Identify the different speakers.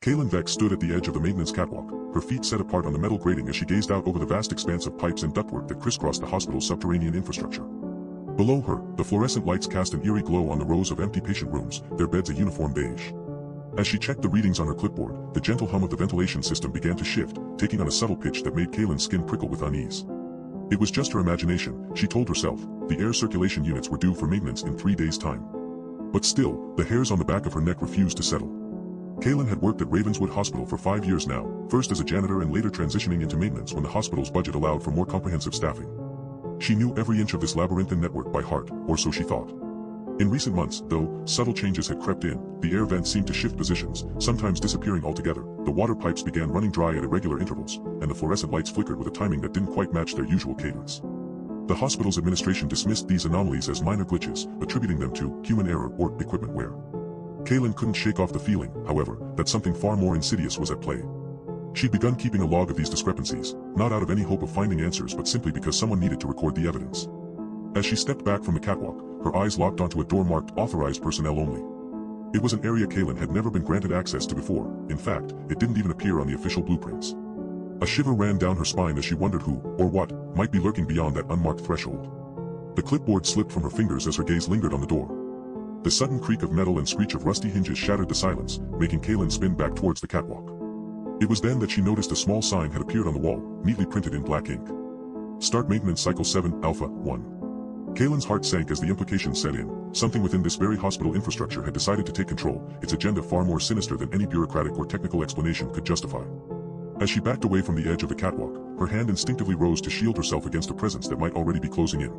Speaker 1: Kaylin Vex stood at the edge of the maintenance catwalk, her feet set apart on the metal grating as she gazed out over the vast expanse of pipes and ductwork that crisscrossed the hospital's subterranean infrastructure. Below her, the fluorescent lights cast an eerie glow on the rows of empty patient rooms, their beds a uniform beige. As she checked the readings on her clipboard, the gentle hum of the ventilation system began to shift, taking on a subtle pitch that made Kaylin's skin prickle with unease. It was just her imagination, she told herself. The air circulation units were due for maintenance in 3 days' time. But still, the hairs on the back of her neck refused to settle. Kaylin had worked at Ravenswood Hospital for 5 years now, first as a janitor and later transitioning into maintenance when the hospital's budget allowed for more comprehensive staffing. She knew every inch of this labyrinthine network by heart, or so she thought. In recent months, though, subtle changes had crept in. The air vents seemed to shift positions, sometimes disappearing altogether. The water pipes began running dry at irregular intervals, and the fluorescent lights flickered with a timing that didn't quite match their usual cadence. The hospital's administration dismissed these anomalies as minor glitches, attributing them to human error or equipment wear. Kaylin couldn't shake off the feeling, however, that something far more insidious was at play. She'd begun keeping a log of these discrepancies, not out of any hope of finding answers but simply because someone needed to record the evidence. As she stepped back from the catwalk, her eyes locked onto a door marked "Authorized Personnel Only." It was an area Kaylin had never been granted access to before. In fact, it didn't even appear on the official blueprints. A shiver ran down her spine as she wondered who, or what, might be lurking beyond that unmarked threshold. The clipboard slipped from her fingers as her gaze lingered on the door. The sudden creak of metal and screech of rusty hinges shattered the silence, making Kaylin spin back towards the catwalk. It was then that she noticed a small sign had appeared on the wall, neatly printed in black ink. "Start maintenance cycle 7, Alpha 1. Kaylin's heart sank as the implications set in. Something within this very hospital infrastructure had decided to take control, its agenda far more sinister than any bureaucratic or technical explanation could justify. As she backed away from the edge of the catwalk, her hand instinctively rose to shield herself against a presence that might already be closing in.